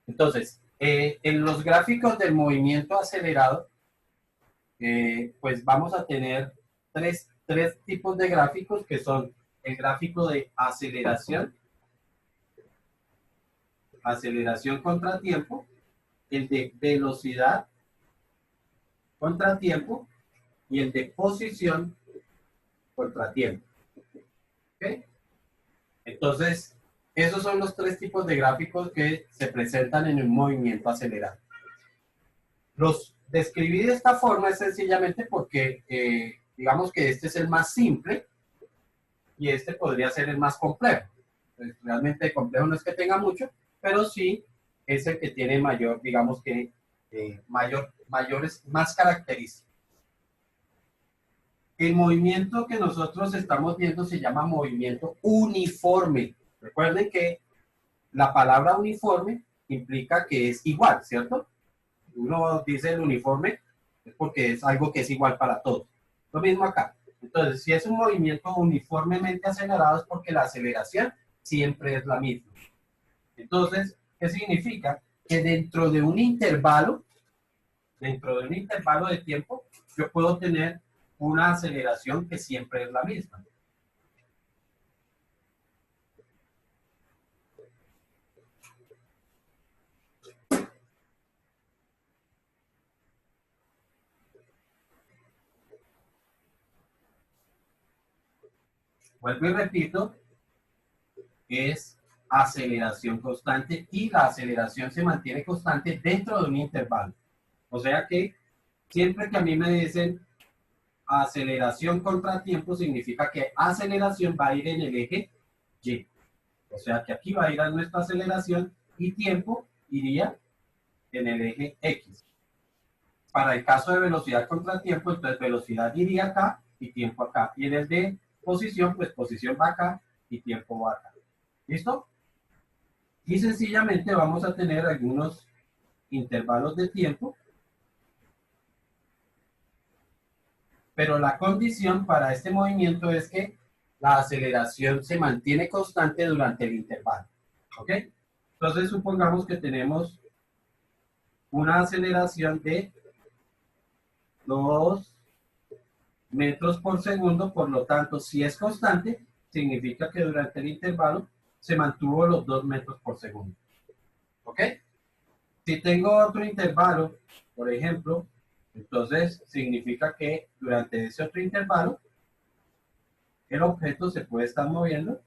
Entonces, en los gráficos del movimiento acelerado, pues vamos a tener tres tipos de gráficos que son el gráfico de aceleración contra tiempo, el de velocidad contra tiempo y el de posición contra tiempo. ¿Okay? Entonces, esos son los tres tipos de gráficos que se presentan en un movimiento acelerado. Los describí de esta forma es sencillamente porque digamos que este es el más simple y este podría ser el más complejo. Pues realmente complejo no es que tenga mucho, pero sí es el que tiene mayor, digamos que más características. El movimiento que nosotros estamos viendo se llama movimiento uniforme. Recuerden que la palabra uniforme implica que es igual, ¿cierto? Uno dice el uniforme es porque es algo que es igual para todos. Lo mismo acá. Entonces, si es un movimiento uniformemente acelerado es porque la aceleración siempre es la misma. Entonces, ¿qué significa? Que dentro de un intervalo de tiempo, yo puedo tener una aceleración que siempre es la misma. Vuelvo y repito, es aceleración constante y la aceleración se mantiene constante dentro de un intervalo. O sea que siempre que a mí me dicen aceleración contra tiempo, significa que aceleración va a ir en el eje Y. O sea que aquí va a ir a nuestra aceleración y tiempo iría en el eje X. Para el caso de velocidad contra tiempo, entonces velocidad iría acá y tiempo acá. Y en el de posición, pues posición va acá y tiempo va acá. ¿Listo? Y sencillamente vamos a tener algunos intervalos de tiempo, pero la condición para este movimiento es que la aceleración se mantiene constante durante el intervalo. ¿Ok? Entonces supongamos que tenemos una aceleración de 2 metros por segundo, por lo tanto, si es constante, significa que durante el intervalo se mantuvo los 2 metros por segundo. ¿Ok? Si tengo otro intervalo, por ejemplo, entonces significa que durante ese otro intervalo el objeto se puede estar moviendo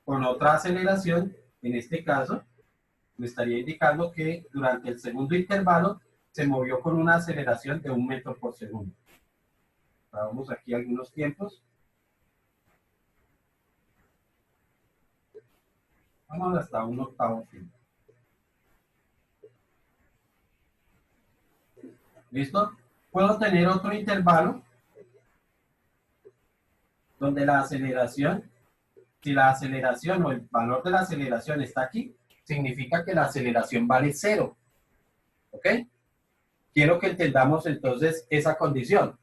con otra aceleración. En este caso, me estaría indicando que durante el segundo intervalo se movió con una aceleración de 1 metro por segundo. Vamos aquí algunos tiempos. Vamos hasta 1/8. ¿Listo? Puedo tener otro intervalo donde la aceleración, si la aceleración o el valor de la aceleración está aquí, significa que la aceleración vale 0. ¿Ok? Quiero que entendamos entonces esa condición.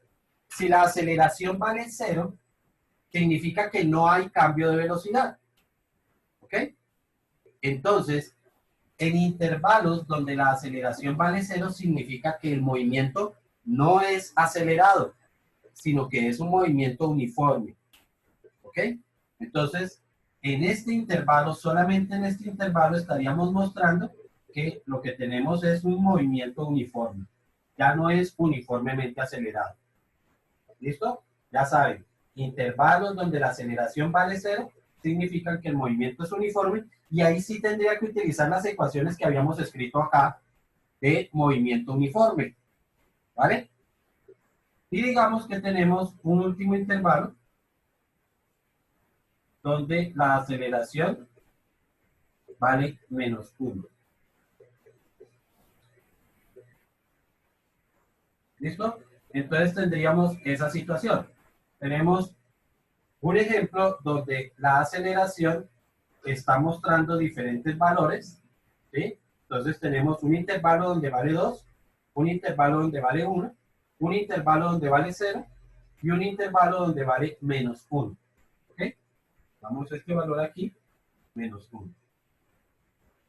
Si la aceleración vale 0, significa que no hay cambio de velocidad. ¿Ok? Entonces, en intervalos donde la aceleración vale 0, significa que el movimiento no es acelerado, sino que es un movimiento uniforme. ¿Ok? Entonces, en este intervalo, solamente en este intervalo estaríamos mostrando que lo que tenemos es un movimiento uniforme. Ya no es uniformemente acelerado. ¿Listo? Ya saben, intervalos donde la aceleración vale 0 significan que el movimiento es uniforme y ahí sí tendría que utilizar las ecuaciones que habíamos escrito acá de movimiento uniforme. ¿Vale? Y digamos que tenemos un último intervalo donde la aceleración vale -1. ¿Listo? Entonces tendríamos esa situación. Tenemos un ejemplo donde la aceleración está mostrando diferentes valores, ¿sí? Entonces tenemos un intervalo donde vale 2, un intervalo donde vale 1, un intervalo donde vale 0 y un intervalo donde vale -1. ¿Ok? Damos este valor aquí, -1.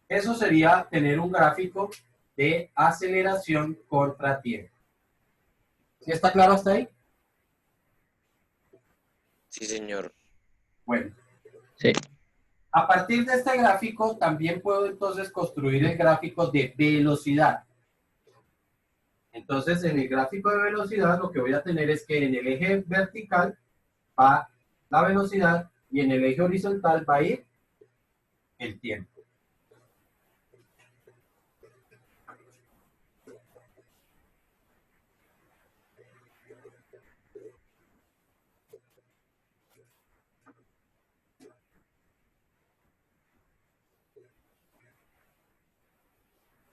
Eso sería tener un gráfico de aceleración contra tiempo. ¿Sí está claro hasta ahí? Sí, señor. Bueno. Sí. A partir de este gráfico también puedo entonces construir el gráfico de velocidad. Entonces en el gráfico de velocidad lo que voy a tener es que en el eje vertical va la velocidad y en el eje horizontal va a ir el tiempo.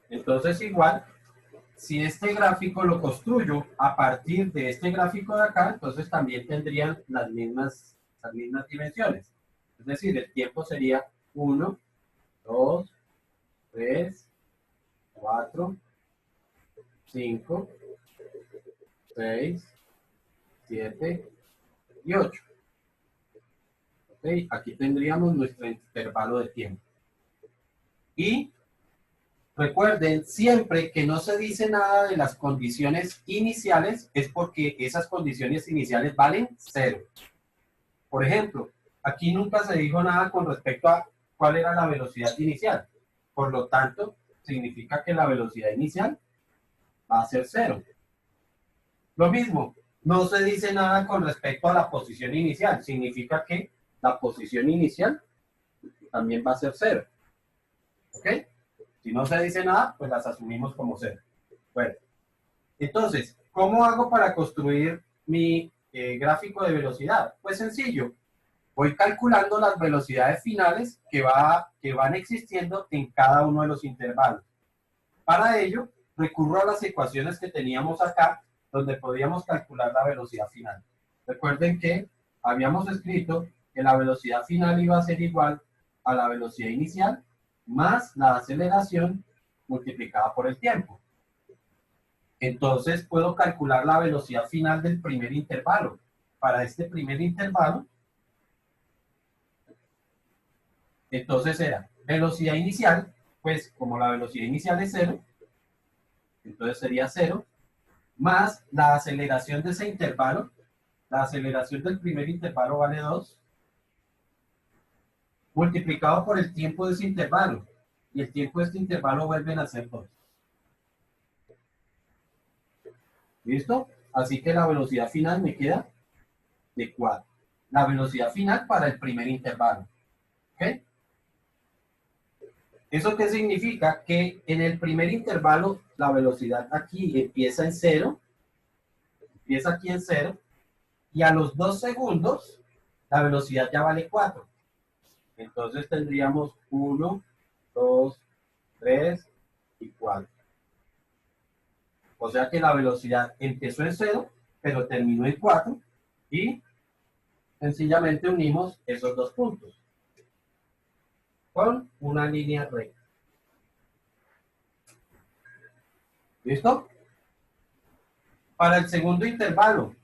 Entonces igual, si este gráfico lo construyo a partir de este gráfico de acá, entonces también tendrían las mismas dimensiones. Es decir, el tiempo sería 1, 2, 3, 4, 5, 6, 7 y 8. ¿Okay? Aquí tendríamos nuestro intervalo de tiempo. Y recuerden siempre que no se dice nada de las condiciones iniciales, es porque esas condiciones iniciales valen 0. Por ejemplo, aquí nunca se dijo nada con respecto a cuál era la velocidad inicial. Por lo tanto, significa que la velocidad inicial va a ser 0. Lo mismo, no se dice nada con respecto a la posición inicial. Significa que la posición inicial también va a ser 0. ¿Ok? Si no se dice nada, pues las asumimos como 0. Bueno, entonces, ¿cómo hago para construir mi gráfico de velocidad? Pues sencillo. Voy calculando las velocidades finales que van existiendo en cada uno de los intervalos. Para ello, recurro a las ecuaciones que teníamos acá, donde podíamos calcular la velocidad final. Recuerden que habíamos escrito que la velocidad final iba a ser igual a la velocidad inicial más la aceleración multiplicada por el tiempo. Entonces, puedo calcular la velocidad final del primer intervalo. Para este primer intervalo, entonces era velocidad inicial, pues como la velocidad inicial es 0, entonces sería 0, más la aceleración de ese intervalo. La aceleración del primer intervalo vale 2, multiplicado por el tiempo de ese intervalo. Y el tiempo de este intervalo vuelven a ser 2. ¿Listo? Así que la velocidad final me queda de 4. La velocidad final para el primer intervalo. ¿Ok? ¿Eso qué significa? Que en el primer intervalo la velocidad aquí empieza en 0, empieza aquí en 0, y a los 2 segundos la velocidad ya vale 4. Entonces tendríamos 1, 2, 3 y 4. O sea que la velocidad empezó en 0, pero terminó en 4 y sencillamente unimos esos dos puntos con una línea recta. ¿Listo? Para el segundo intervalo,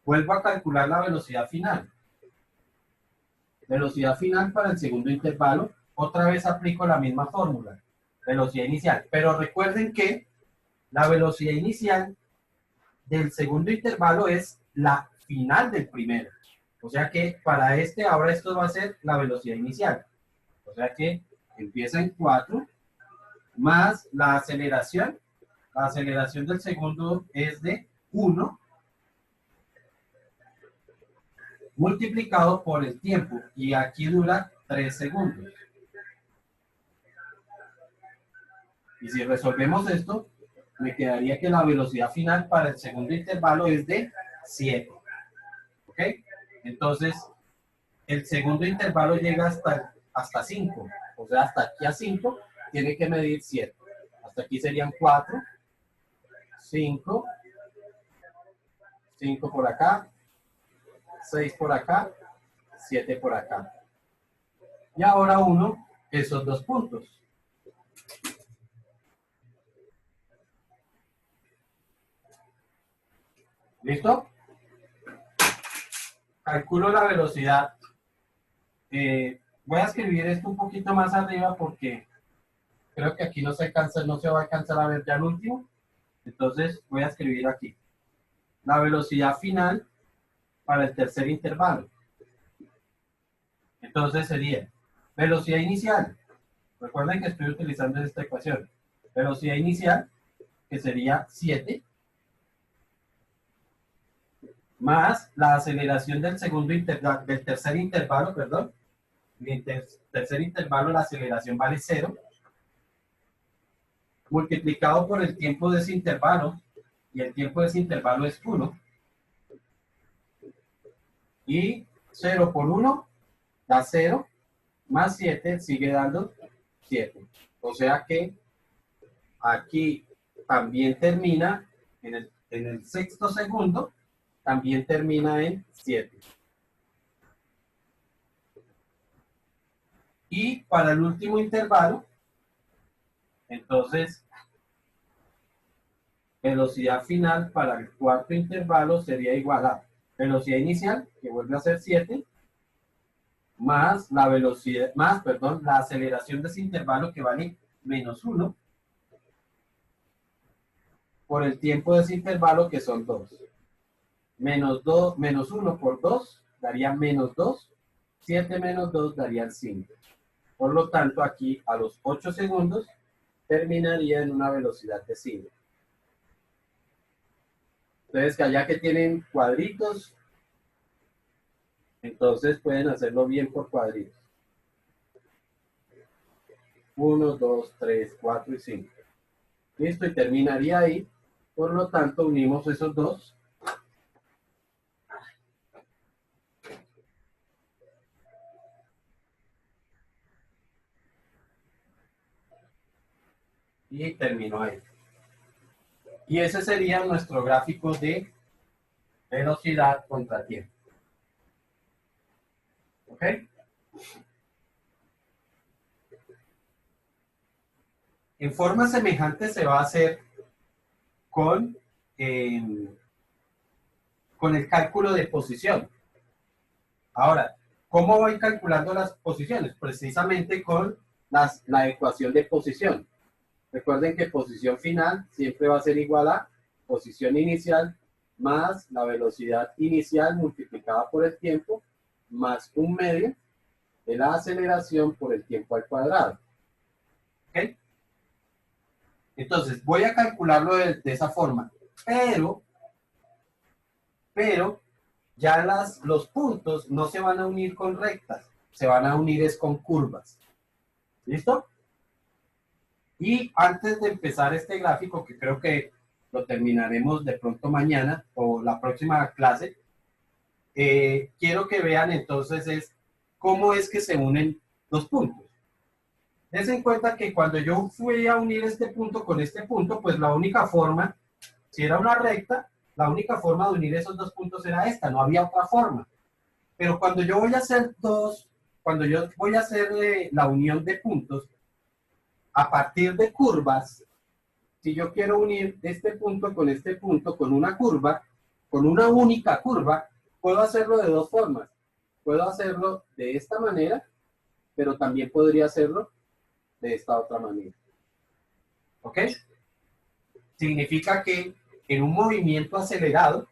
vuelvo a calcular la velocidad final. Velocidad final para el segundo intervalo, otra vez aplico la misma fórmula, velocidad inicial. Pero recuerden que la velocidad inicial del segundo intervalo es la final del primero. O sea que para ahora esto va a ser la velocidad inicial. O sea que empieza en 4, más la aceleración. La aceleración del segundo es de 1, multiplicado por el tiempo. Y aquí dura 3 segundos. Y si resolvemos esto, me quedaría que la velocidad final para el segundo intervalo es de 7. ¿Ok? Entonces, el segundo intervalo llega hasta 5. O sea, hasta aquí a 5 tiene que medir 7. Hasta aquí serían 4, 5, 5 por acá, 6 por acá, 7 por acá. Y ahora uno esos dos puntos. ¿Listo? Calculo la velocidad. Voy a escribir esto un poquito más arriba porque Creo que aquí no se alcanza, no se va a alcanzar a ver ya el último. Entonces voy a escribir aquí. La velocidad final para el tercer intervalo. Entonces sería velocidad inicial. Recuerden que estoy utilizando esta ecuación. Velocidad inicial, que sería 7, más la aceleración del del tercer intervalo, perdón. En el tercer intervalo la aceleración vale 0, multiplicado por el tiempo de ese intervalo, y el tiempo de ese intervalo es 1, y 0 por 1 da 0, más 7 sigue dando 7. O sea que aquí también termina, en el sexto segundo, también termina en 7. Y para el último intervalo, entonces, velocidad final para el cuarto intervalo sería igual a velocidad inicial, que vuelve a ser 7, más la velocidad, más, perdón, la aceleración de ese intervalo que vale menos 1, por el tiempo de ese intervalo que son 2. Menos 1 por 2 daría menos 2, 7 menos 2 daría 5. Por lo tanto, aquí a los 8 segundos terminaría en una velocidad de 5. Entonces, que allá que tienen cuadritos, entonces pueden hacerlo bien por cuadritos. 1, 2, 3, 4 y 5. Listo, y terminaría ahí. Por lo tanto, unimos esos dos. Y terminó ahí. Y ese sería nuestro gráfico de velocidad contra tiempo. ¿Ok? En forma semejante se va a hacer con el cálculo de posición. Ahora, ¿cómo voy calculando las posiciones? Precisamente con la ecuación de posición. Recuerden que posición final siempre va a ser igual a posición inicial más la velocidad inicial multiplicada por el tiempo más un medio de la aceleración por el tiempo al cuadrado. ¿Ok? Entonces, voy a calcularlo de esa forma, pero ya los puntos no se van a unir con rectas, se van a unir es con curvas. ¿Listo? Y antes de empezar este gráfico, que creo que lo terminaremos de pronto mañana o la próxima clase, quiero que vean entonces cómo es que se unen los puntos. Ten en cuenta que cuando yo fui a unir este punto con este punto, pues la única forma, si era una recta, la única forma de unir esos dos puntos era esta, no había otra forma. Pero cuando yo voy a hacer la unión de puntos a partir de curvas, si yo quiero unir este punto con una curva, con una única curva, puedo hacerlo de dos formas. Puedo hacerlo de esta manera, pero también podría hacerlo de esta otra manera. ¿Ok? Significa que en un movimiento acelerado,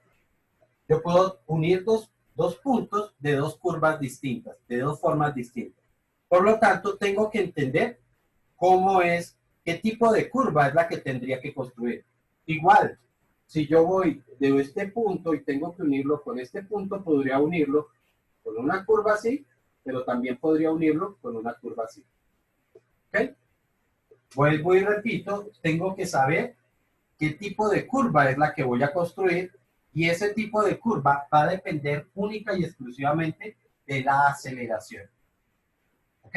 yo puedo unir dos puntos de dos curvas distintas, de dos formas distintas. Por lo tanto, tengo que entender qué tipo de curva es la que tendría que construir. Igual, si yo voy de este punto y tengo que unirlo con este punto, podría unirlo con una curva así, pero también podría unirlo con una curva así. ¿Ok? Vuelvo y repito, tengo que saber qué tipo de curva es la que voy a construir y ese tipo de curva va a depender única y exclusivamente de la aceleración. ¿Ok?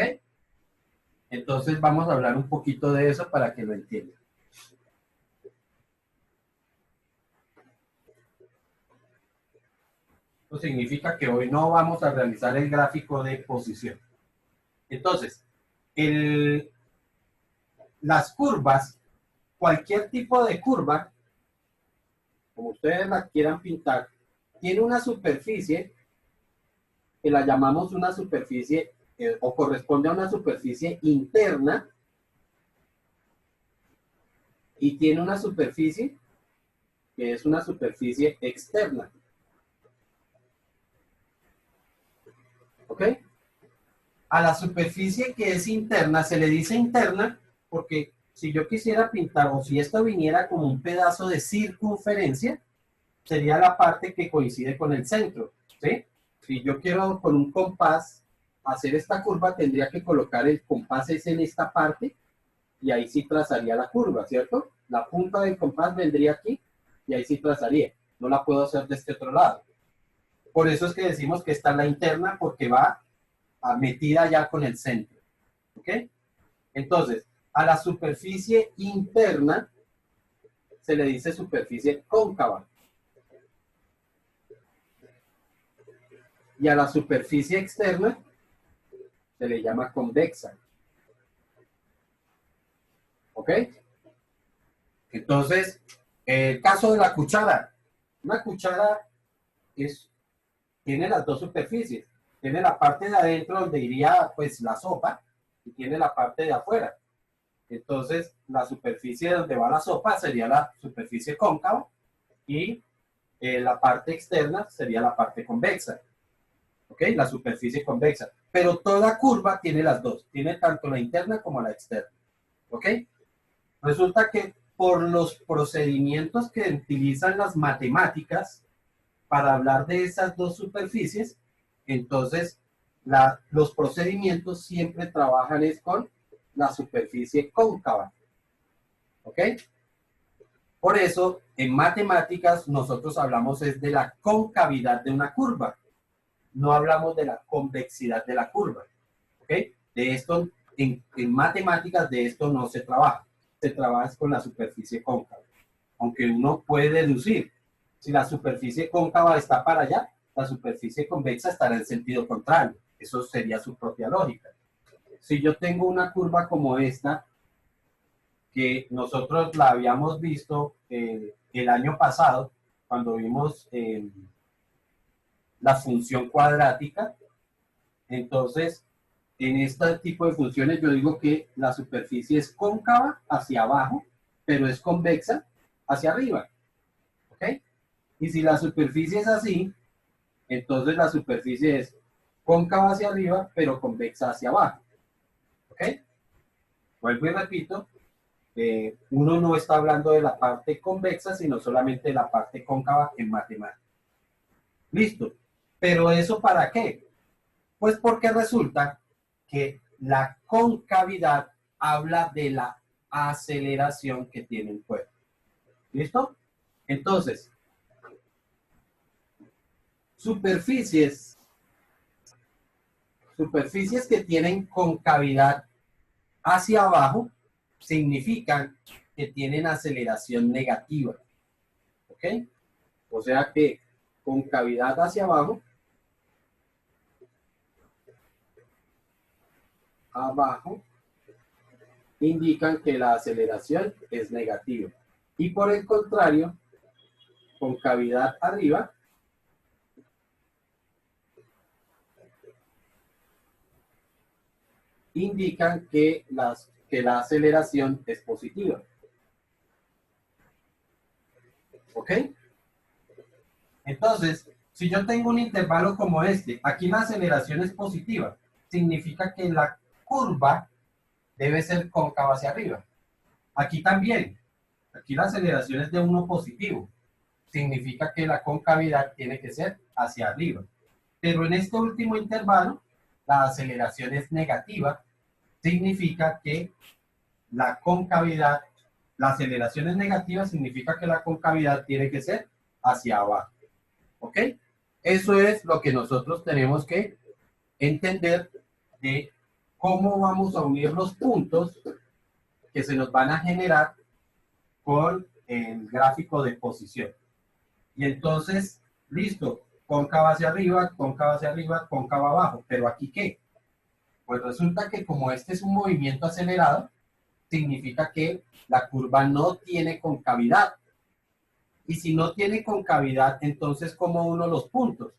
Entonces vamos a hablar un poquito de eso para que lo entiendan. Eso significa que hoy no vamos a realizar el gráfico de posición. Entonces, las curvas, cualquier tipo de curva, como ustedes la quieran pintar, tiene una superficie que la llamamos una superficie o corresponde a una superficie interna y tiene una superficie que es una superficie externa. ¿Ok? A la superficie que es interna se le dice interna porque si yo quisiera pintar o si esto viniera como un pedazo de circunferencia, sería la parte que coincide con el centro, ¿sí? Si yo quiero con un compás hacer esta curva, tendría que colocar el compás en esta parte y ahí sí trazaría la curva, ¿cierto? La punta del compás vendría aquí y ahí sí trazaría. No la puedo hacer de este otro lado. Por eso es que decimos que esta es la interna porque va metida ya con el centro, ¿ok? Entonces, a la superficie interna se le dice superficie cóncava. Y a la superficie externa se le llama convexa. ¿Ok? Entonces, el caso de la cuchara. Una cuchara tiene las dos superficies. Tiene la parte de adentro donde iría pues la sopa y tiene la parte de afuera. Entonces, la superficie donde va la sopa sería la superficie cóncava y la parte externa sería la parte convexa. ¿Ok? La superficie convexa. Pero toda curva tiene las dos. Tiene tanto la interna como la externa. ¿Ok? Resulta que por los procedimientos que utilizan las matemáticas para hablar de esas dos superficies, entonces los procedimientos siempre trabajan es con la superficie cóncava. ¿Ok? Por eso, en matemáticas, nosotros hablamos es de la concavidad de una curva. No hablamos de la convexidad de la curva. ¿Ok? De esto, en matemáticas, de esto no se trabaja. Se trabaja con la superficie cóncava. Aunque uno puede deducir, si la superficie cóncava está para allá, la superficie convexa estará en sentido contrario. Eso sería su propia lógica. Si yo tengo una curva como esta, que nosotros la habíamos visto el año pasado, cuando vimos la función cuadrática, entonces, en este tipo de funciones yo digo que la superficie es cóncava hacia abajo, pero es convexa hacia arriba. ¿Ok? Y si la superficie es así, entonces la superficie es cóncava hacia arriba, pero convexa hacia abajo. ¿Ok? Vuelvo y repito, uno no está hablando de la parte convexa, sino solamente de la parte cóncava en matemáticas. Listo. ¿Pero eso para qué? Pues porque resulta que la concavidad habla de la aceleración que tiene el cuerpo. ¿Listo? Entonces, superficies que tienen concavidad hacia abajo significan que tienen aceleración negativa. ¿Ok? O sea que concavidad hacia abajo indican que la aceleración es negativa. Y por el contrario, concavidad arriba indican que la aceleración es positiva. ¿Ok? Entonces, si yo tengo un intervalo como este, aquí la aceleración es positiva, significa que la curva debe ser cóncava hacia arriba. Aquí también, aquí la aceleración es de 1 positivo, significa que la concavidad tiene que ser hacia arriba. Pero en este último intervalo, la aceleración es negativa, significa que la concavidad, la aceleración es negativa, significa que la concavidad tiene que ser hacia abajo. ¿Ok? Eso es lo que nosotros tenemos que entender de cómo vamos a unir los puntos que se nos van a generar con el gráfico de posición. Y entonces, listo, cóncava hacia arriba, cóncava hacia arriba, cóncava abajo. ¿Pero aquí qué? Pues resulta que como este es un movimiento acelerado, significa que la curva no tiene concavidad. Y si no tiene concavidad, entonces, ¿cómo uno los puntos?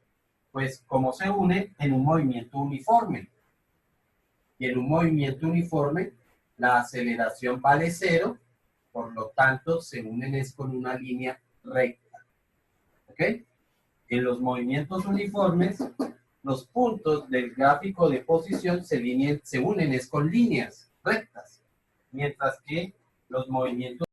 Pues, ¿cómo se une? En un movimiento uniforme. Y en un movimiento uniforme, la aceleración vale 0 por lo tanto se unen es con una línea recta. ¿Ok? En los movimientos uniformes, los puntos del gráfico de posición se unen es con líneas rectas, mientras que los movimientos